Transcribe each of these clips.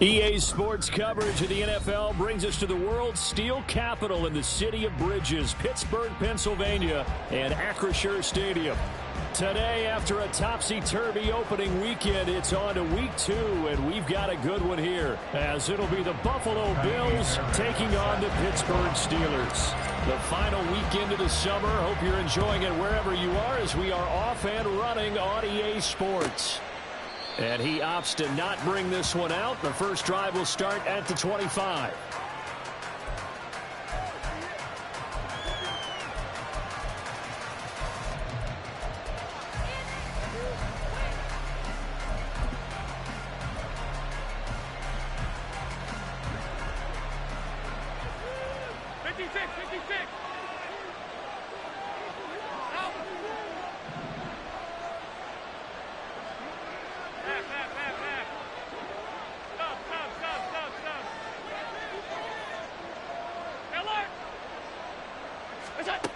EA Sports coverage of the NFL brings us to the world's steel capital in the city of Bridges, Pittsburgh, Pennsylvania, and Acrisure Stadium. Today, after a topsy-turvy opening weekend, it's on to week 2, and we've got a good one here, as it'll be the Buffalo Bills taking on the Pittsburgh Steelers. The final weekend of the summer. Hope you're enjoying it wherever you are, as we are off and running on EA Sports. And he opts to not bring this one out. The first drive will start at the 25.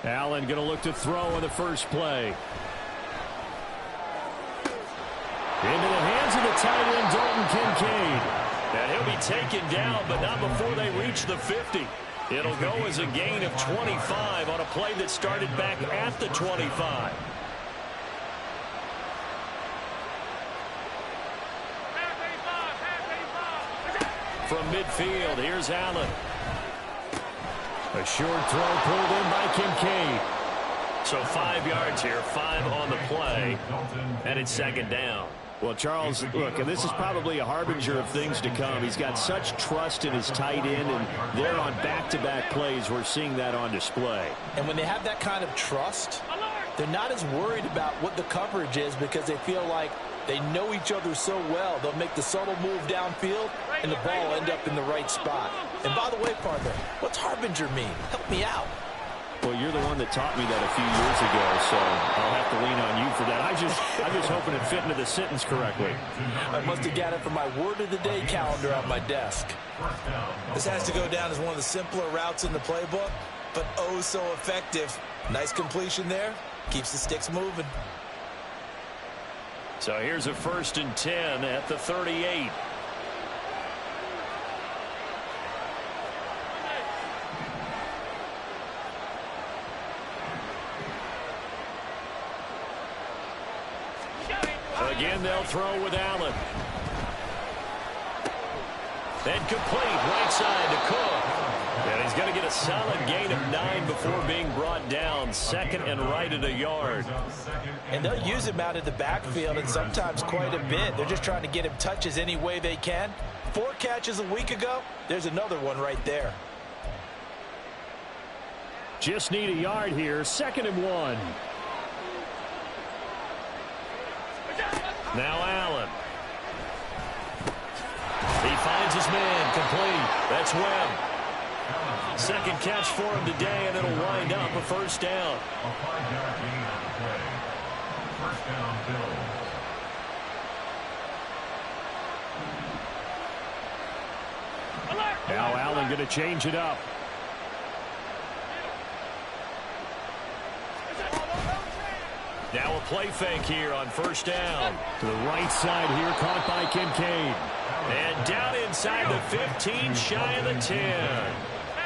Allen going to look to throw on the first play. Into the hands of the tight end, Dalton Kincaid. And he'll be taken down, but not before they reach the 50. It'll go as a gain of 25 on a play that started back at the 25. From midfield, here's Allen. A short throw pulled in by Kincaid. So 5 yards here, 5 on the play, and it's second down. Well, Charles, look, and this is probably a harbinger of things to come. He's got such trust in his tight end, and they're on back-to-back plays. We're seeing that on display. And when they have that kind of trust, they're not as worried about what the coverage is because they feel like they know each other so well. They'll make the subtle move downfield, and the ball will end up in the right spot. And by the way, partner, what's harbinger mean? Help me out. Well, you're the one that taught me that a few years ago, so I'll have to lean on you for that. I'm just hoping it fit into the sentence correctly. I must have got it from my word of the day calendar on my desk. This has to go down as one of the simpler routes in the playbook, but oh so effective. Nice completion there. Keeps the sticks moving. So here's a 1st and 10 at the 38. Again, they'll throw with Allen. And complete, right side to Cook. And he's going to get a solid gain of 9 before being brought down. 2nd and right at a yard. And they'll use him out of the backfield, and sometimes quite a bit. They're just trying to get him touches any way they can. 4 catches a week ago. There's another one right there. Just need a yard here. 2nd and 1. Now Allen. He finds his man, complete. That's Webb. 2nd catch for him today, and it'll wind up a 1st down. A 5-yard gain on the play. 1st down, Bills. Now Allen going to change it up. Now a play fake here on 1st down. To the right side here, caught by Kincaid. And down inside the 15, shy of the 10.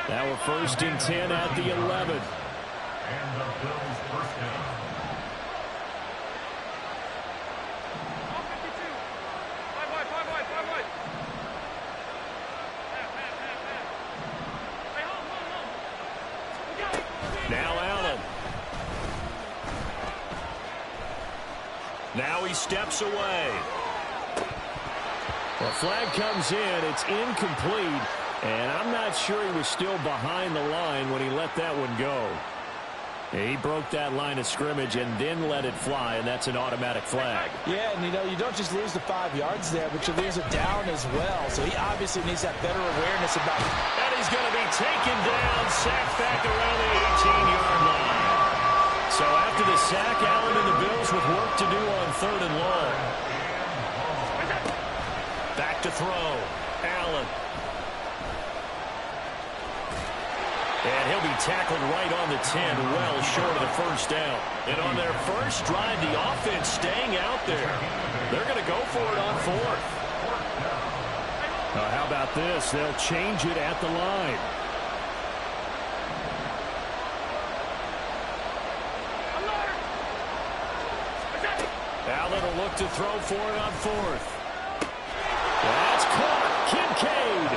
Now a 1st and 10 at the 11. And the Bills' 1st down. Now Allen. Now he steps away. Well, flag comes in. It's incomplete. And I'm not sure he was still behind the line when he let that one go. He broke that line of scrimmage and then let it fly, and that's an automatic flag. Yeah, and you don't just lose the 5 yards there, but you lose it down as well. So he obviously needs that better awareness about it. And he's going to be taken down, sacked back around the 18-yard line. So after the sack, Allen and the Bills with work to do on 3rd and long. Back to throw. Allen. And he'll be tackled right on the 10, well short of the 1st down. And on their first drive, the offense staying out there. They're going to go for it on 4th. How about this? They'll change it at the line. Allen will look to throw for it on fourth. That's caught. Kincaid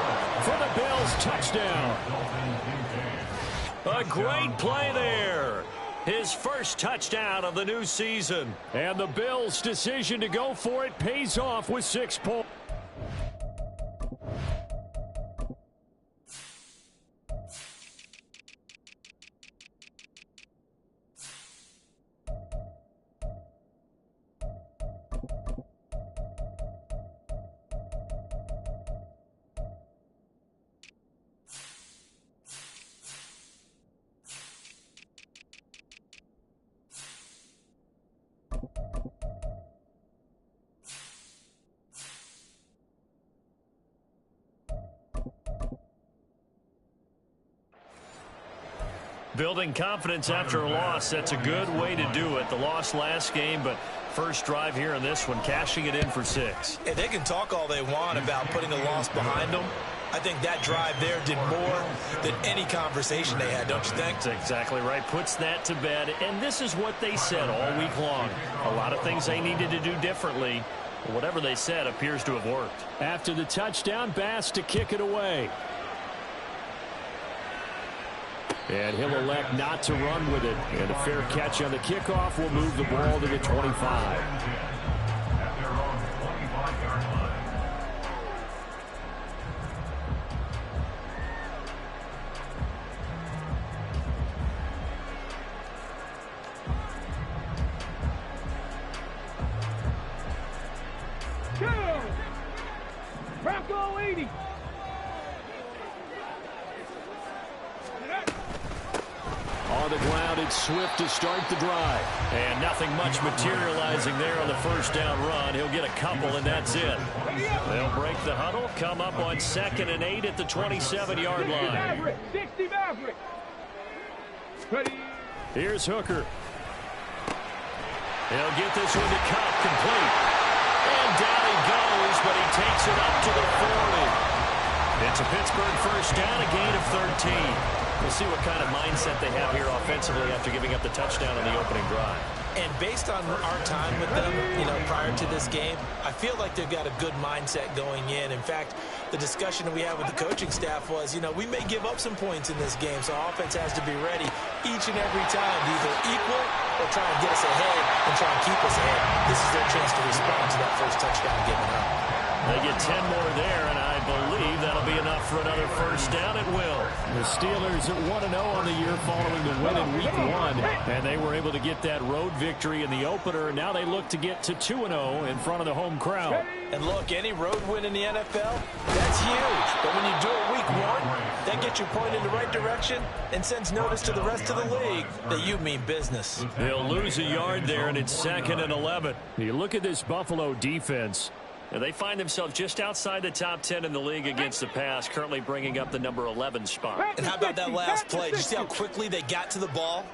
for the Bills touchdown. A great play there. His first touchdown of the new season. And the Bills' decision to go for it pays off with 6 points. Building confidence after a loss, that's a good way to do it. The loss last game, but first drive here in this one, cashing it in for 6. And they can talk all they want about putting a loss behind them. I think that drive there did more than any conversation they had, don't you think? That's exactly right. Puts that to bed. And this is what they said all week long. A lot of things they needed to do differently. Whatever they said appears to have worked. After the touchdown, Bass to kick it away. And he'll elect not to run with it. And a fair catch on the kickoff will move the ball to the 25. At their own 25-yard line. Bronco 80. On the ground, it's Swift to start the drive. And nothing much materializing there on the first down run. He'll get a couple, and that's it. They'll break the huddle, come up on 2nd and 8 at the 27-yard line. 60 Maverick. Ready. Here's Hooker. He'll get this one to Cup, complete. And down he goes, but he takes it up to the 40. It's a Pittsburgh first down, a gain of 13. We'll see what kind of mindset they have here offensively after giving up the touchdown on the opening drive. And based on our time with them, prior to this game, I feel like they've got a good mindset going in. In fact, the discussion that we had with the coaching staff was, we may give up some points in this game, so our offense has to be ready each and every time to either equal or try and get us ahead and try and keep us ahead. This is their chance to respond to that first touchdown given up. They get 10 more there, and I believe that'll be enough for another first down at will. The Steelers at 1-0 on the year following the win in Week 1, and they were able to get that road victory in the opener, and now they look to get to 2-0 in front of the home crowd. And look, any road win in the NFL, that's huge. But when you do it Week 1, that gets you pointed in the right direction and sends notice to the rest of the league that you mean business. They'll lose a yard there, and it's 2nd and 11. You look at this Buffalo defense. And they find themselves just outside the top 10 in the league against the pass, currently bringing up the number 11 spot. And how about that last play? Did you see how quickly they got to the ball?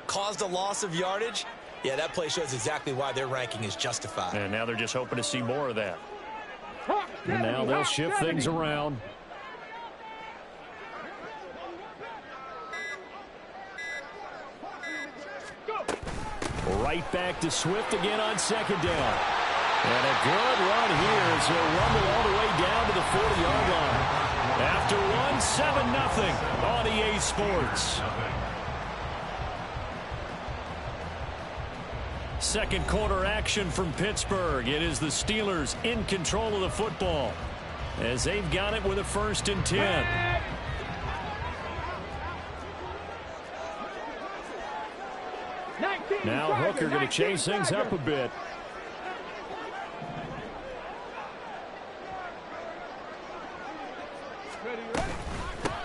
Caused a loss of yardage? Yeah, that play shows exactly why their ranking is justified. And now they're just hoping to see more of that. And now they'll shift things around. Right back to Swift again on 2nd down. And a good run here as he'll rumble all the way down to the 40-yard line. After one, 7-0 on EA Sports. Second quarter action from Pittsburgh. It is the Steelers in control of the football as they've got it with a 1st and 10. Now Hooker going to chase things up a bit.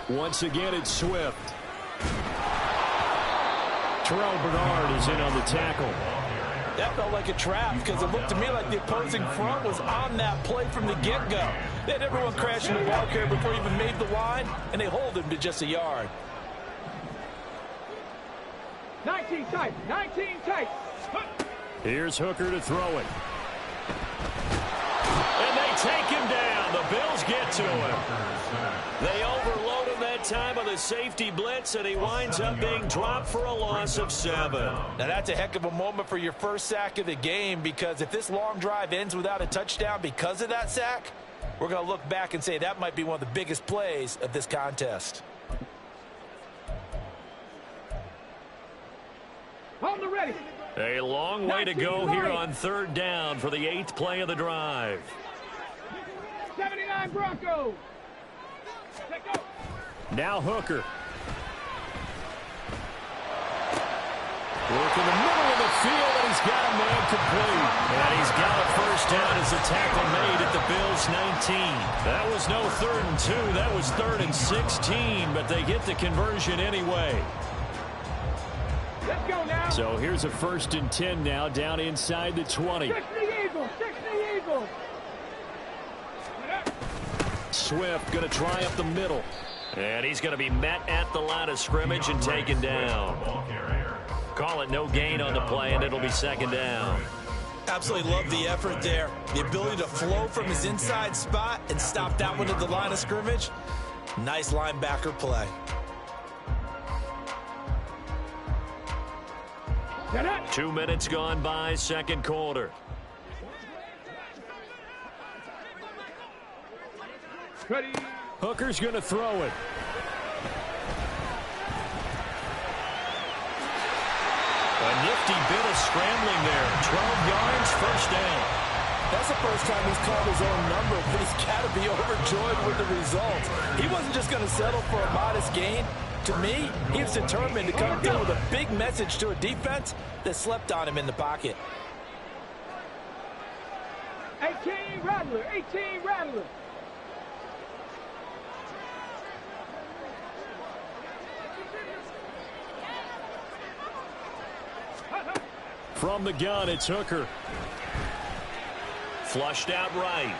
Once again, it's Swift. Terrell Bernard is in on the tackle. That felt like a trap because it looked to me like the opposing front was on that play from the get-go. They had everyone crashing the ball carrier before he even made the line, and they hold him to just a yard. 19 tight, 19 tight. Here's Hooker to throw it. And they take him down. The the Bills get to him. They overload him that time on the safety blitz, and he winds up being dropped for a loss of 7. Now, that's a heck of a moment for your first sack of the game, because if this long drive ends without a touchdown because of that sack, we're going to look back and say that might be one of the biggest plays of this contest. On the ready. A long way to go here on 3rd down for the 8th play of the drive. 79 Broncos. Let go. Now Hooker. Work in the middle of the field, and he's got a man complete. And he's got a first down as the tackle made at the Bills' 19. That was no 3rd and 2. That was 3rd and 16, but they get the conversion anyway. Let's go now. So here's a 1st and 10 now, down inside the 20. 60 Eagles. 60 Eagles. Swift going to try up the middle. And he's going to be met at the line of scrimmage and taken down. Call it no gain on the play, and it'll be 2nd down. Absolutely love the effort there. The ability to flow from his inside spot and stop that one at the line of scrimmage. Nice linebacker play. Set up. 2 minutes gone by, 2nd quarter. Ready. Hooker's going to throw it. A nifty bit of scrambling there. 12 yards, 1st down. That's the first time he's called his own number, but he's got to be overjoyed with the results. He wasn't just going to settle for a modest gain. To me, he was determined to come through with a big message to a defense that slept on him in the pocket. 18 Rattler. 18 Rattler. From the gun, it's Hooker. Flushed out right.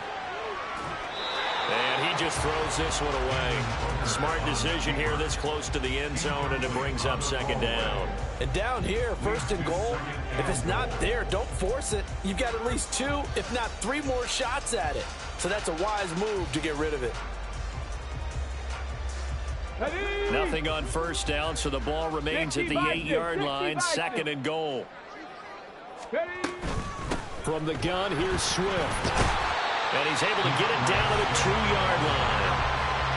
And he just throws this one away. Smart decision here this close to the end zone, and it brings up 2nd down. And down here, 1st and goal, if it's not there, don't force it. You've got at least 2, if not 3 more shots at it. So that's a wise move to get rid of it. Ready. Nothing on 1st down, so the ball remains at the 8-yard line, 2nd and goal. Ready. From the gun, here's Swift. And he's able to get it down to the 2-yard line.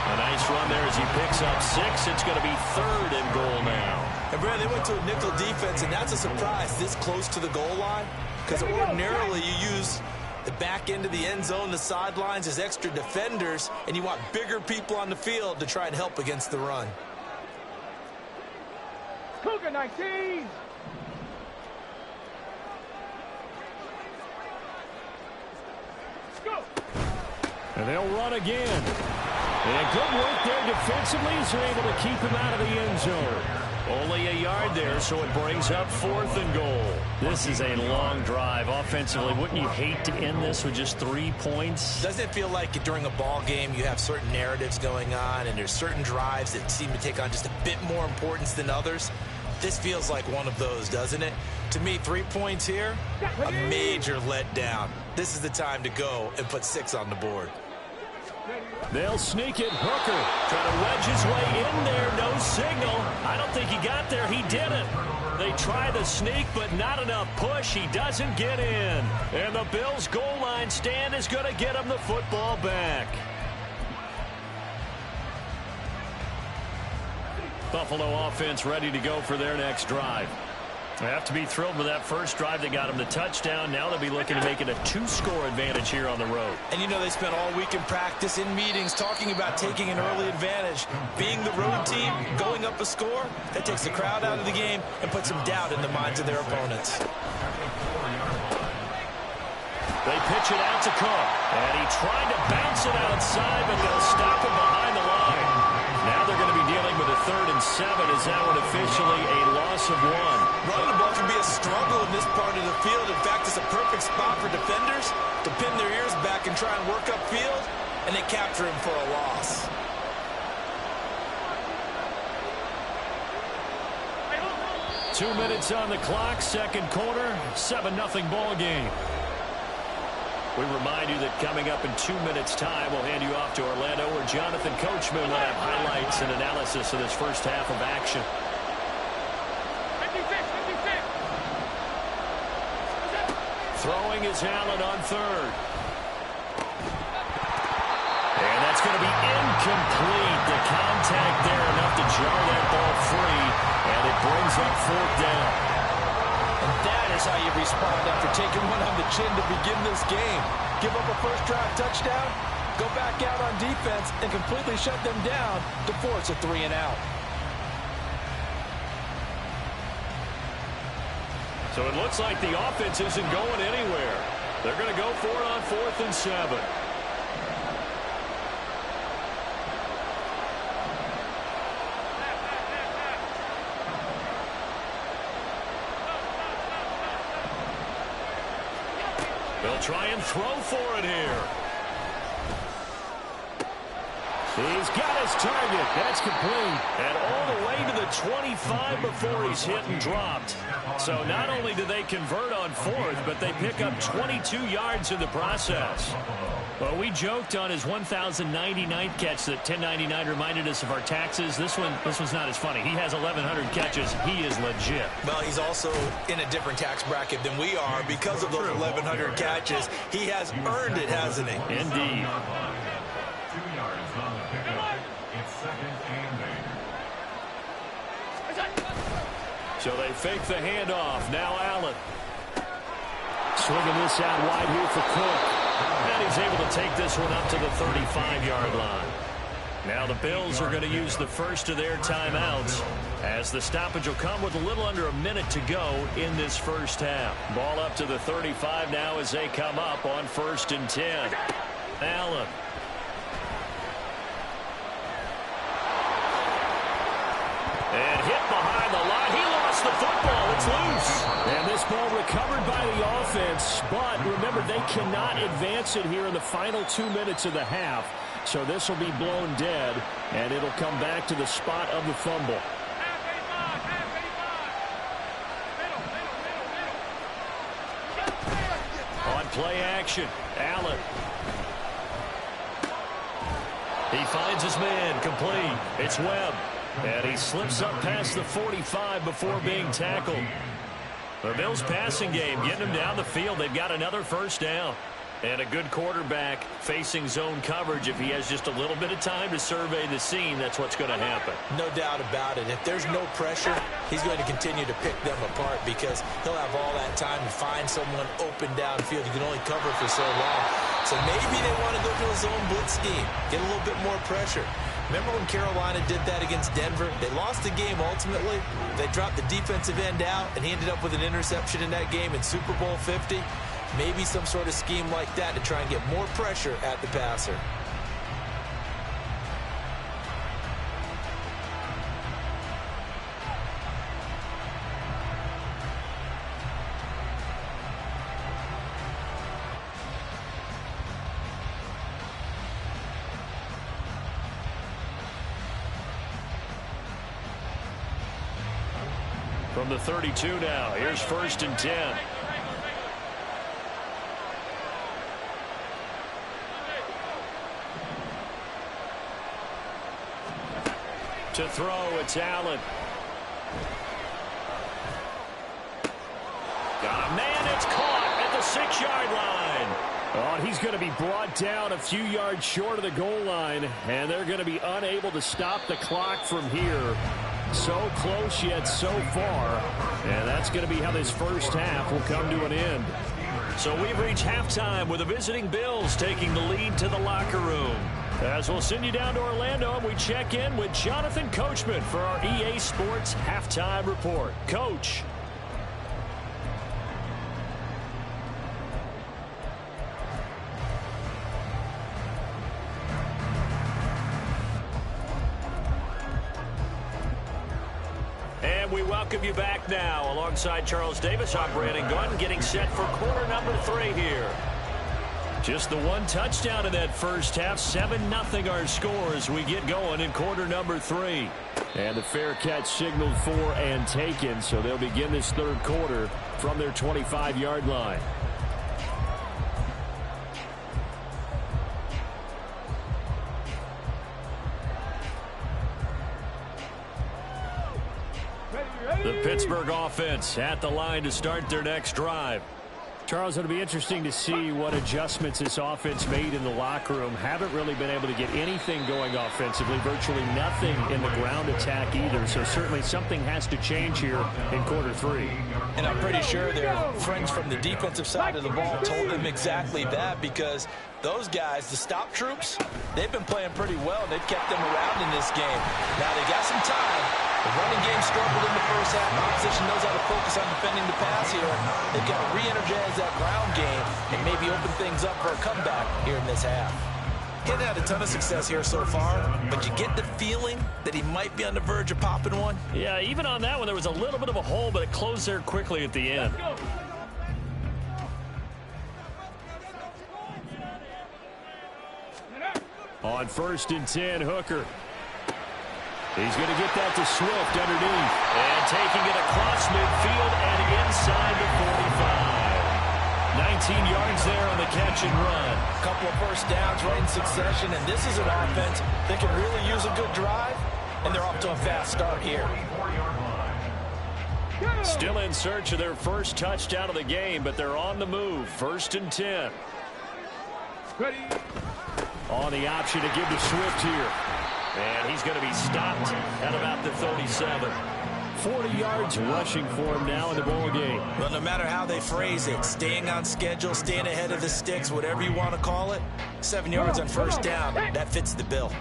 A nice run there as he picks up 6. It's going to be 3rd and goal now. And Brad, they went to a nickel defense, and that's a surprise this close to the goal line, because ordinarily you use the back end of the end zone, the sidelines as extra defenders, and you want bigger people on the field to try and help against the run. Cougar 19. Go. And they'll run again. And good work there defensively as they're able to keep him out of the end zone. Only a yard there, so it brings up 4th and goal. This is a long drive offensively. Wouldn't you hate to end this with just 3 points? Doesn't it feel like during a ball game you have certain narratives going on and there's certain drives that seem to take on just a bit more importance than others? This feels like one of those, doesn't it? To me, 3 points here, a major letdown. This is the time to go and put 6 on the board. They'll sneak it. Hooker trying to wedge his way in there. No signal. I don't think he got there. He didn't. They try the sneak, but not enough push. He doesn't get in. And the Bills' goal line stand is going to get him the football back. Buffalo offense ready to go for their next drive. They have to be thrilled with that first drive that got them the touchdown. Now they'll be looking to make it a 2-score advantage here on the road. And you know they spent all week in practice, in meetings, talking about taking an early advantage. Being the road team, going up a score, that takes the crowd out of the game and puts some doubt in the minds of their opponents. They pitch it out to Cook. And he tried to bounce it outside, but they'll stop him behind the line. Now they're going to be dealing with a 3rd and 7 as that one officially a loss of 1. Running the ball can be a struggle in this part of the field. In fact, it's a perfect spot for defenders to pin their ears back and try and work upfield, and they capture him for a loss. Two minutes on the clock, 2nd quarter, 7-0 ball game. We remind you that coming up in 2 minutes' time, we'll hand you off to Orlando, where Jonathan Coachman will have highlights and analysis of this first half of action. Throwing is Allen on third. And that's going to be incomplete. The contact there enough to jar that ball free, and it brings up fourth down. And that is how you respond after taking one on the chin to begin this game. Give up a first drive touchdown, go back out on defense, and completely shut them down to force a 3-and-out. So it looks like the offense isn't going anywhere. They're going to go for it on 4th and 7. They'll try and throw for it here. He's got his target. That's complete. And all the way to the 25 before he's hit and dropped. So not only do they convert on 4th, but they pick up 22 yards in the process. Well, we joked on his 1,099th catch that 1099 reminded us of our taxes. This one's not as funny. He has 1,100 catches. He is legit. Well, he's also in a different tax bracket than we are because of those 1,100 catches. He has earned it, hasn't he? Indeed. 2 yards on the pickup. It's 2nd and 8. So they fake the handoff. Now Allen. Swinging this out wide here for Cook. And he's able to take this one up to the 35-yard line. Now the Bills are going to use the first of their timeouts, as the stoppage will come with a little under a minute to go in this first half. Ball up to the 35 now as they come up on 1st and 10. Allen. And hit behind the line. He lost the football. It's loose. And this ball recovered by the offense. But remember, they cannot advance it here in the final 2 minutes of the half. So this will be blown dead, and it'll come back to the spot of the fumble. On play action, Allen. He finds his man, complete. It's Webb. And he slips up past the 45 before being tackled. The Bills' passing game getting them down the field. They've got another first down. And a good quarterback facing zone coverage. If he has just a little bit of time to survey the scene, that's what's going to happen. No doubt about it. If there's no pressure, he's going to continue to pick them apart because he'll have all that time to find someone open downfield. You can only cover for so long. So maybe they want to go to a zone blitz scheme, get a little bit more pressure. Remember when Carolina did that against Denver? They lost the game ultimately. They dropped the defensive end out, and he ended up with an interception in that game in Super Bowl 50. Maybe some sort of scheme like that to try and get more pressure at the passer. From the 32 now, here's 1st and 10. To throw, it's Allen. Got a man, it's caught at the 6-yard line. Oh, and he's going to be brought down a few yards short of the goal line, and they're going to be unable to stop the clock from here. So close yet so far, and that's going to be how this first half will come to an end. So we've reached halftime with the visiting Bills taking the lead to the locker room. As we'll send you down to Orlando, and we check in with Jonathan Coachman for our EA Sports Halftime Report. Coach. And we welcome you back now. Alongside Charles Davis, I'm Brandon Gunn, getting set for quarter number 3 here. Just the one touchdown in that first half. 7-0 our score as we get going in quarter number 3. And the fair catch signaled for and taken, so they'll begin this third quarter from their 25-yard line. The Pittsburgh offense at the line to start their next drive. Charles, it'll be interesting to see what adjustments this offense made in the locker room. Haven't really been able to get anything going offensively, virtually nothing in the ground attack either. So certainly something has to change here in quarter three. And I'm pretty sure their friends from the defensive side of the ball told them exactly that, because those guys, the stop troops, they've been playing pretty well. They've kept them around in this game. Now they got some time. The running game struggled in the first half. The opposition knows how to focus on defending the pass here. They've got to re-energize that ground game and maybe open things up for a comeback here in this half. He hasn't had a ton of success here so far, but you get the feeling that he might be on the verge of popping one. Yeah, even on that one, there was a little bit of a hole, but it closed there quickly at the end. On 1st and 10, Hooker. He's going to get that to Swift underneath. And taking it across midfield and inside the 45. 19 yards there on the catch and run. A couple of first downs right in succession, and this is an offense that can really use a good drive, and they're off to a fast start here. Still in search of their first touchdown of the game, but they're on the move. 1st and 10. Ready. On the option to give to Swift here. And he's going to be stopped at about the 37. 40 yards rushing for him now in the ball game. Well, no matter how they phrase it, staying on schedule, staying ahead of the sticks, whatever you want to call it, 7 yards on first down, that fits the bill.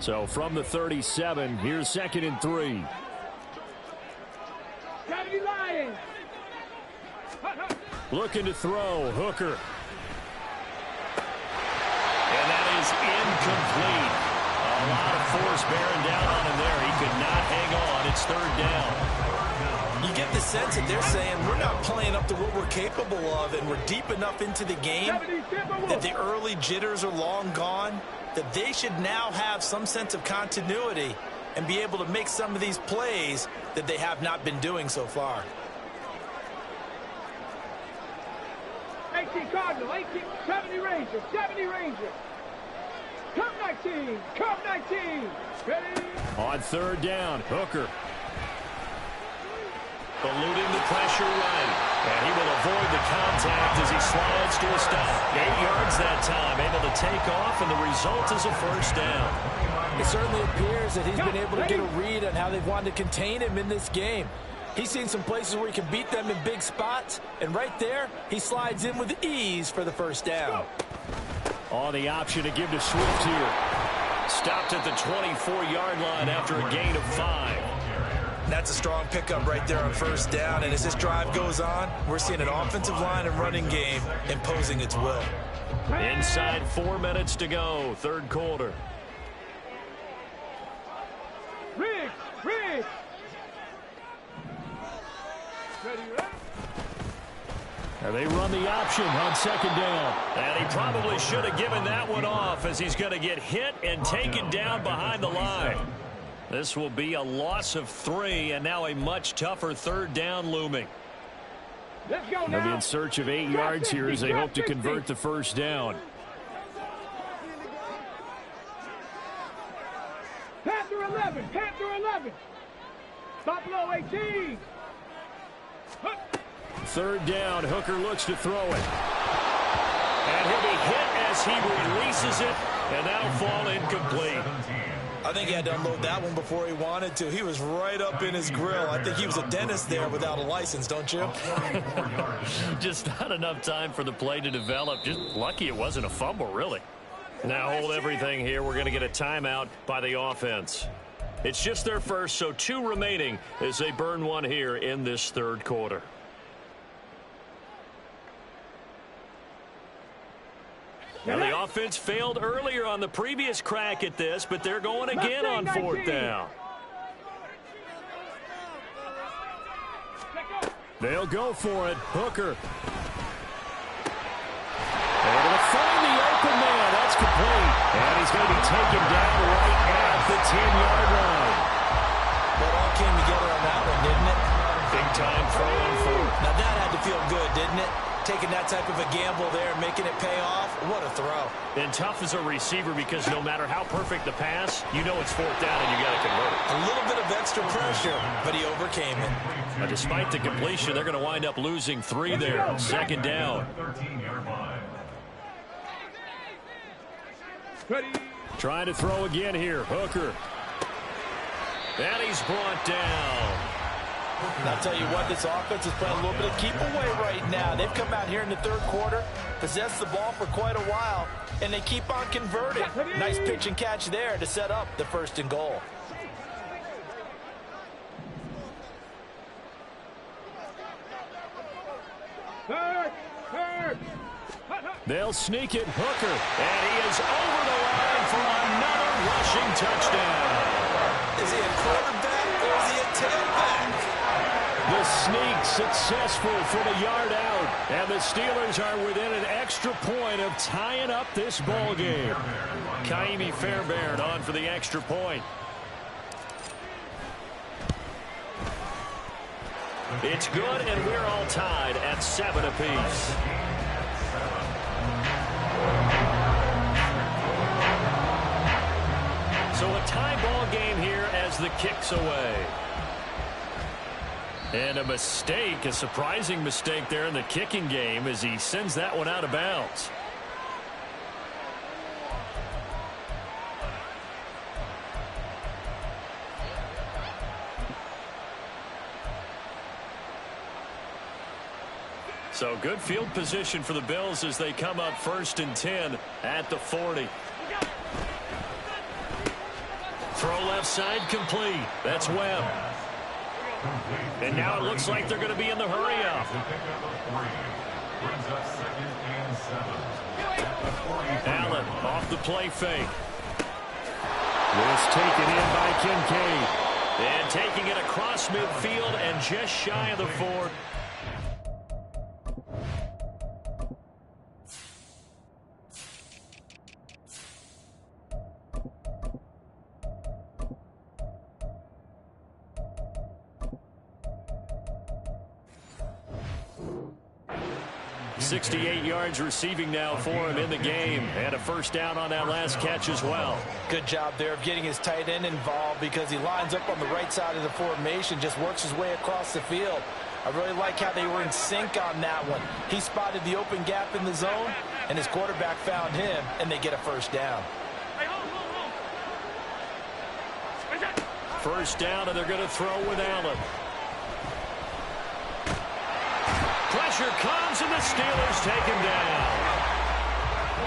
So from the 37, here's 2nd and 3. Looking to throw, Hooker. And that is incomplete. A lot of force bearing down on him there. He could not hang on. It's 3rd down. You get the sense that they're saying we're not playing up to what we're capable of, and we're deep enough into the game that the early jitters are long gone, that they should now have some sense of continuity and be able to make some of these plays that they have not been doing so far. 18 Cardinal, 18, 70 Ranger, 70 Ranger. Come 19, come 19. Ready? On 3rd down, Hooker. Eluding the pressure right. And he will avoid the contact as he slides to a stop. 8 yards that time, able to take off, and the result is a 1st down. It certainly appears that he's been able to get a read on how they've wanted to contain him in this game. He's seen some places where he can beat them in big spots, and right there, he slides in with ease for the 1st down. On the option to give to Swift here. Stopped at the 24-yard line after a gain of 5. That's a strong pickup right there on 1st down, and as this drive goes on, we're seeing an offensive line and running game imposing its will. Inside 4 minutes to go, 3rd quarter. Riggs, Riggs. Ready, ready. And they run the option on 2nd down. And he probably should have given that one off, as he's going to get hit and taken down behind the line. This will be a loss of 3, and now a much tougher 3rd down looming. Let's go now. They'll be in search of 8 yards here as they hope to convert the 1st down. Panther 11, Panther 11. Buffalo 18. 3rd down, Hooker looks to throw it. And he'll be hit as he releases it, and that'll fall incomplete. I think he had to unload that one before he wanted to. He was right up in his grill. I think he was a dentist there without a license, don't you? Just not enough time for the play to develop. Just lucky it wasn't a fumble, really. Now hold everything here. We're going to get a timeout by the offense. It's just their first, so 2 remaining as they burn one here in this 3rd quarter. Now the offense failed earlier on the previous crack at this, but they're going again on 4th down. They'll go for it. Hooker. Able to find the open man. That's complete. And he's going to be taken down right at the 10-yard line. Well, it all came together on that one, didn't it? Big time throw on 4th. Now that had to feel good, didn't it? taking that type of a gamble there, making it pay off. What a throw. And tough as a receiver because no matter how perfect the pass, you know it's fourth down and you got to convert it. A little bit of extra pressure, but he overcame it. Despite the completion, they're going to wind up losing 3 there. Second down. 13-yard line. Ready. Trying to throw again here. Hooker. And he's brought down. And I'll tell you what, this offense is playing a little bit of keep away right now. They've come out here in the third quarter, possessed the ball for quite a while, and they keep on converting. Nice pitch and catch there to set up the 1st and goal. Third. They'll sneak it. Hooker. And he is over the line for another rushing touchdown. Is he a quarterback or is he a tailback? The sneak successful from a yard out. And the Steelers are within an extra point of tying up this ball game. Ka'imi Fairbairn on for the extra point. It's good, and we're all tied at 7 apiece. So a tie ball game here as the kick's away. And a mistake, a surprising mistake there in the kicking game as he sends that one out of bounds. So good field position for the Bills as they come up 1st and 10 at the 40. Throw left side complete. That's Webb. And now it looks like they're going to be in the hurry-up. Allen off the play fake. This taken in by Kincaid. And taking it across midfield and just shy of the 4. .68 yards receiving now for him in the game, and a 1st down on that last catch as well. Good job there of getting his tight end involved because he lines up on the right side of the formation, just works his way across the field. I really like how they were in sync on that one. He spotted the open gap in the zone, and his quarterback found him, and they get a 1st down. 1st down, and they're going to throw with Allen. Pressure comes, and the Steelers take him down.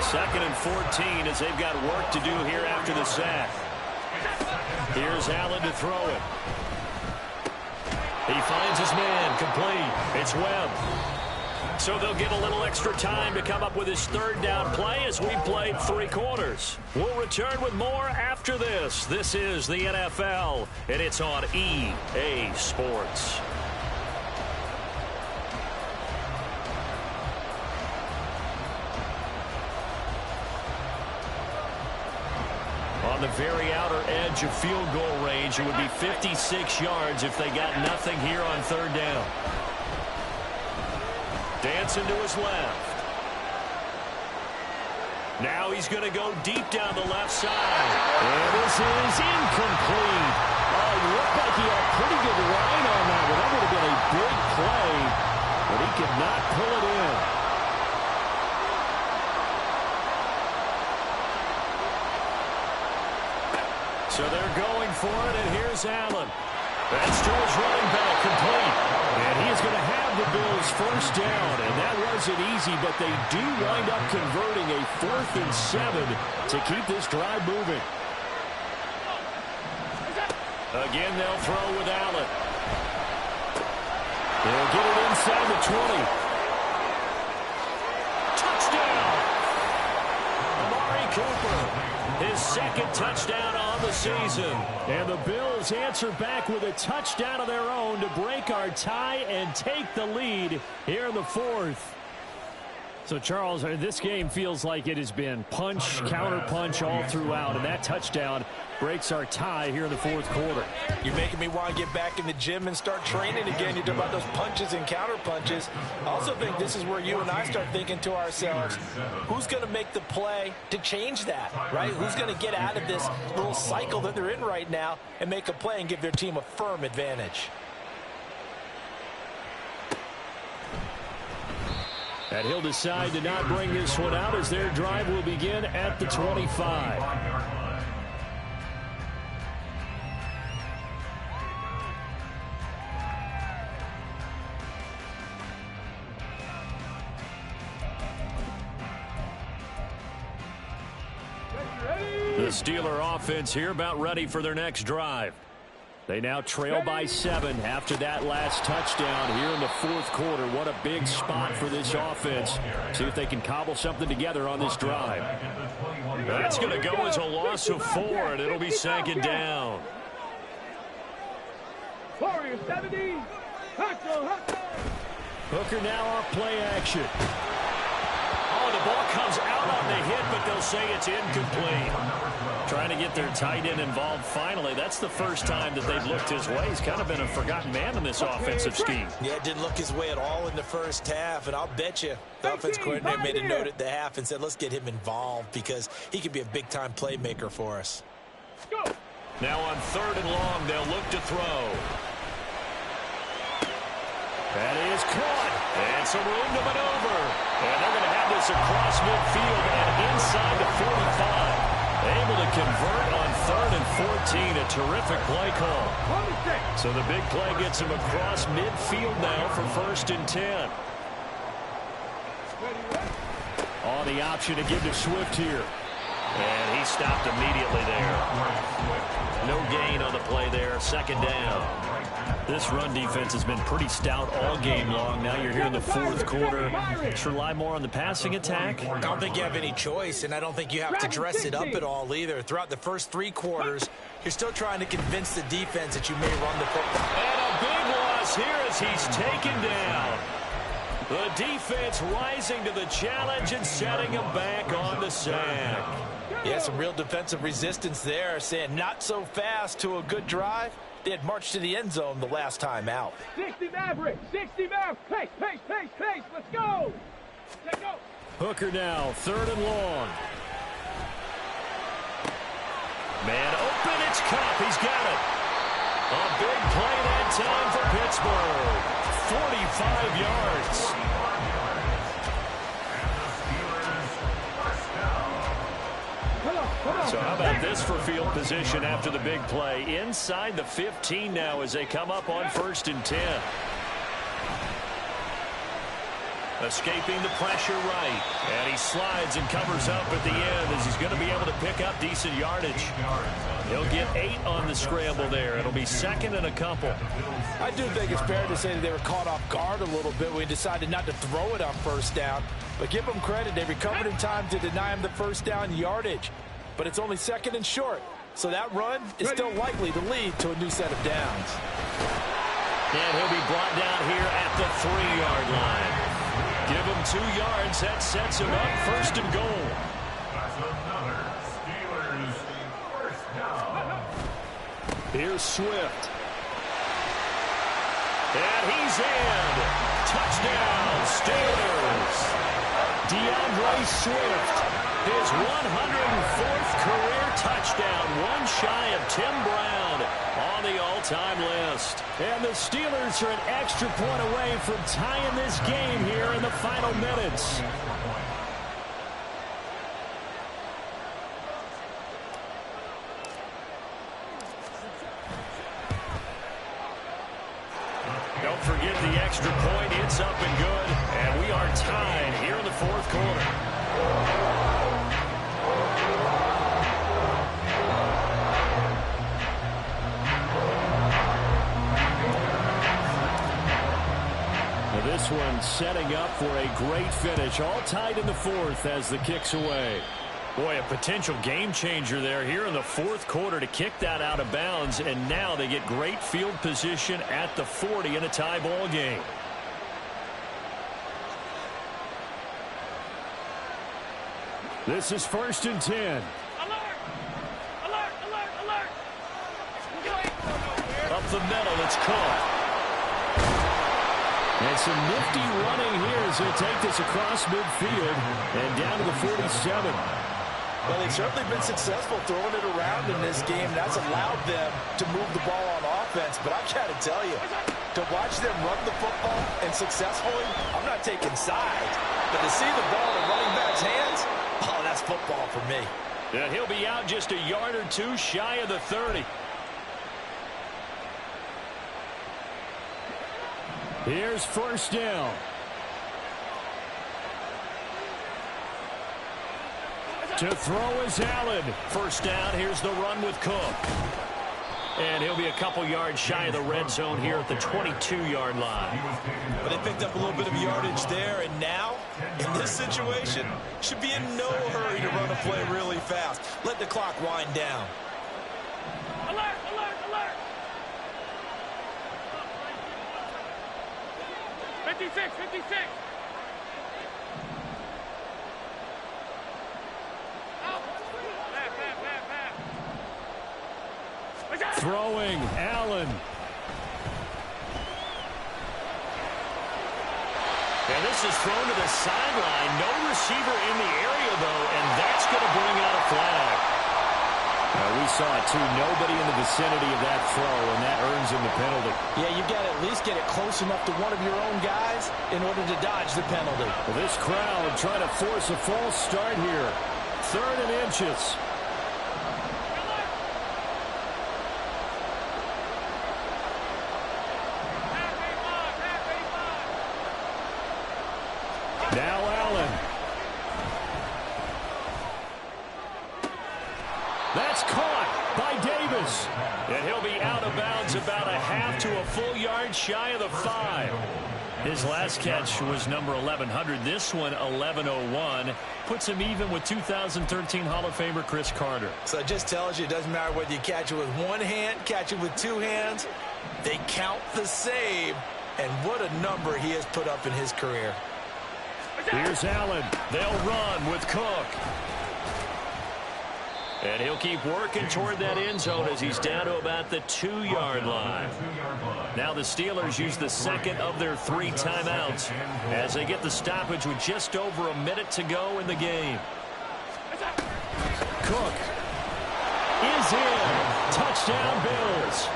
2nd and 14 as they've got work to do here after the sack. Here's Allen to throw it. He finds his man, complete. It's Webb. So they'll get a little extra time to come up with his 3rd down play as we played 3 quarters. We'll return with more after this. This is the NFL, and it's on EA Sports. On the very outer edge of field goal range, it would be 56 yards if they got nothing here on 3rd down. Dancing to his left. Now he's going to go deep down the left side. And this is incomplete. Oh, it looked like he had pretty good line on that one. That would have been a big play, but he could not pull it in. So they're going for it, and here's Allen. That's to his running back, complete. And he is going to have the Bills 1st down, and that wasn't easy, but they do wind up converting a 4th and 7 to keep this drive moving. Again, they'll throw with Allen. They'll get it inside the 20. Touchdown! Amari Cooper. His 2nd touchdown on the season. And the Bills answer back with a touchdown of their own to break our tie and take the lead here in the 4th. So, Charles, this game feels like it has been punch, counter punch all throughout, and that touchdown breaks our tie here in the fourth quarter. You're making me want to get back in the gym and start training again. You're talking about those punches and counter punches. I also think this is where you and I start thinking to ourselves, who's going to make the play to change that, right? Who's going to get out of this little cycle that they're in right now and make a play and give their team a firm advantage? And he'll decide to not bring this one out as their drive will begin at the 25. The Steeler offense here about ready for their next drive. They now trail by 7 after that last touchdown here in the fourth quarter. What a big spot for this offense. See if they can cobble something together on this drive. That's going to go as a loss of 4, and it'll be second down. Warrior 70. Hooker now off play action. Oh, the ball comes out on the hit, but they'll say it's incomplete. Trying to get their tight end involved finally. That's the first time that they've looked his way. He's kind of been a forgotten man in this offensive scheme. Yeah, didn't look his way at all in the first half, and I'll bet you the offense coordinator made a note at the half and said, let's get him involved because he could be a big-time playmaker for us. Now on 3rd and long, they'll look to throw. That is caught. And some room to maneuver. And they're going to have this across midfield and inside the 45. Able to convert on 3rd and 14. A terrific play call. So the big play gets him across midfield now for 1st and 10. On the option to give to Swift here. And he stopped immediately there. No gain on the play there. 2nd down. This run defense has been pretty stout all game long. Now you're here in the fourth quarter. Let's rely more on the passing attack. I don't think you have any choice, and I don't think you have to dress it up at all either. Throughout the first 3 quarters, you're still trying to convince the defense that you may run the football. And a big loss here as he's taken down. The defense rising to the challenge and setting him back on the sack. Yeah, some real defensive resistance there, saying not so fast to a good drive. They had marched to the end zone the last time out. 60 Maverick, 60 Maverick, pace, pace, pace, pace, let's go. Let's go. Hooker now, 3rd and long. Man open, it's Kupp, he's got it. A big play that time for Pittsburgh. 45 yards. So how about this for field position after the big play? Inside the 15 now as they come up on 1st and 10. Escaping the pressure right. And he slides and covers up at the end as he's going to be able to pick up decent yardage. He'll get 8 on the scramble there. It'll be 2nd and a couple. I do think it's fair to say that they were caught off guard a little bit when we decided not to throw it on 1st down. But give them credit. They recovered in time to deny him the 1st down yardage. But it's only 2nd and short. So that run is still likely to lead to a new set of downs. And he'll be brought down here at the 3-yard line. Give him 2 yards. That sets him up 1st and goal. That's another Steelers 1st down. Here's Swift. And he's in. Touchdown, Steelers. DeAndre Swift. His 104th career touchdown, one shy of Tim Brown on the all-time list. And the Steelers are an extra point away from tying this game here in the final minutes. Don't forget the extra point. It's up and good. And we are tied here in the fourth quarter. This one setting up for a great finish. All tied in the fourth as the kick's away. Boy, a potential game changer there here in the fourth quarter to kick that out of bounds. And now they get great field position at the 40 in a tie ball game. This is 1st and 10. Alert! Alert! Alert! Alert! Up the middle, it's Cook. And some nifty running here as they take this across midfield and down to the 47. Well, they've certainly been successful throwing it around in this game. That's allowed them to move the ball on offense. But I've got to tell you, to watch them run the football and successfully, I'm not taking sides. But to see the ball in the running back's hands, oh, that's football for me. And he'll be out just a yard or two shy of the 30. Here's 1st down. To throw is Allen. 1st down, here's the run with Cook. And he'll be a couple yards shy of the red zone here at the 22-yard line. But they picked up a little bit of yardage there, and now, in this situation, should be in no hurry to run a play really fast. Let the clock wind down. Alert! Alert! Alert! 56! 56! Throwing, Allen. And this is thrown to the sideline. No receiver in the area, though, and that's going to bring out a flag. We saw it, too. Nobody in the vicinity of that throw, and that earns him the penalty. Yeah, you've got to at least get it close enough to one of your own guys in order to dodge the penalty. Well, this crowd trying to force a false start here. 3rd and inches. Now Allen. That's caught by Davis. And he'll be out of bounds about a half to a full yard shy of the 5. His last catch was number 1100. This one, 1101. Puts him even with 2013 Hall of Famer Chris Carter. So it just tells you it doesn't matter whether you catch it with one hand, catch it with two hands. They count the save. And what a number he has put up in his career. Here's Allen. They'll run with Cook. And he'll keep working toward that end zone as he's down to about the 2-yard line. Now the Steelers use the second of their 3 timeouts as they get the stoppage with just over a minute to go in the game. Cook is in. Touchdown, Bills.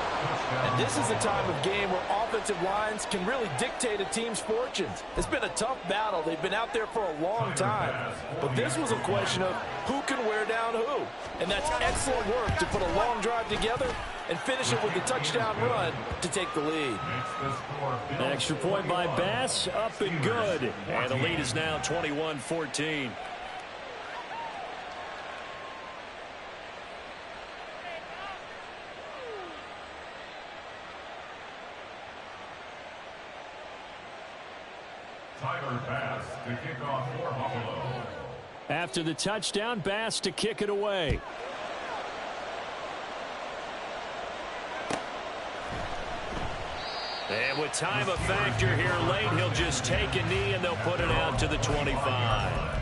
And this is a time of game where offensive lines can really dictate a team's fortunes. It's been a tough battle. They've been out there for a long time. But this was a question of who can wear down who. And that's excellent work to put a long drive together and finish it with the touchdown run to take the lead. Extra point by Bass, up and good. And the lead is now 21-14. Tyler Bass to kick off for Buffalo. After the touchdown, Bass to kick it away. And with time a factor here late, he'll just take a knee and they'll put it out to the 25.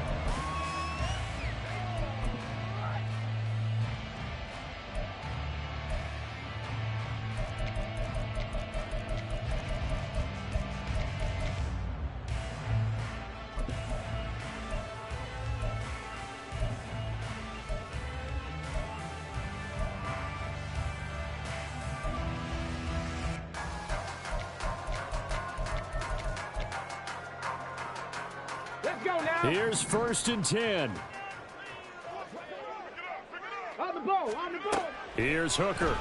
Here's 1st and 10. On the ball, on the ball. Here's Hooker.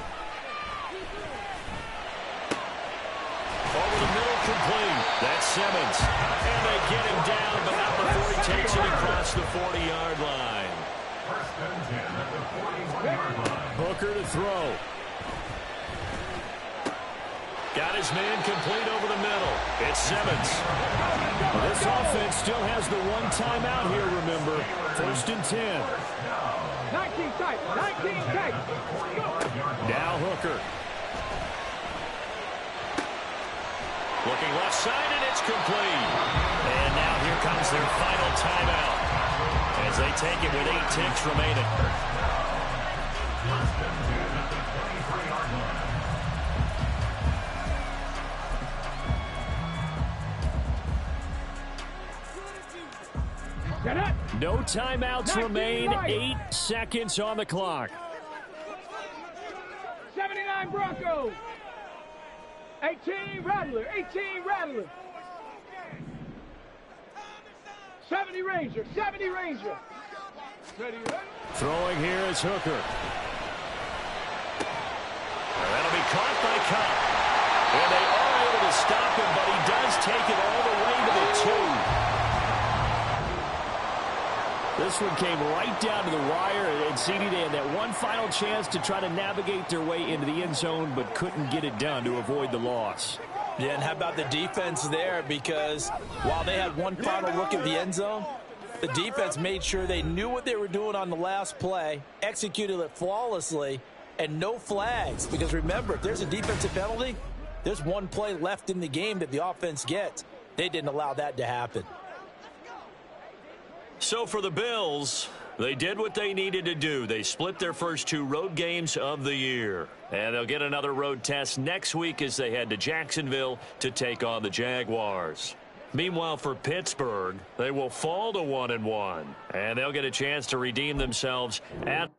Over the middle, complete. That's Simmons. And they get him down, but not before he takes it across the 40-yard line. 1st and 10 at the 41-yard line. Hooker to throw. Got his man complete over the middle. It's Simmons. This offense still has the one timeout here, remember. 1st and 10. 19 tight, 19 tight. Now Hooker. Looking left side, and it's complete. And now here comes their final timeout. as they take it with 8 ticks remaining. No timeouts remain. 8 seconds on the clock. 79 Broncos. 18 Rattler. 18 Rattler. 70 Ranger. 70 Ranger. Ready, ready. Throwing here is Hooker. And that'll be caught by Cup. And they are able to stop him, but he does take it all the way to the 2. This one came right down to the wire, and CD, they had that one final chance to try to navigate their way into the end zone, but couldn't get it done to avoid the loss. Yeah, and how about the defense there? Because while they had one final look at the end zone, the defense made sure they knew what they were doing on the last play, executed it flawlessly, and no flags. Because remember, if there's a defensive penalty, there's one play left in the game that the offense gets. They didn't allow that to happen. So for the Bills, they did what they needed to do. They split their first 2 road games of the year. And they'll get another road test next week as they head to Jacksonville to take on the Jaguars. Meanwhile, for Pittsburgh, they will fall to 1-1. And they'll get a chance to redeem themselves at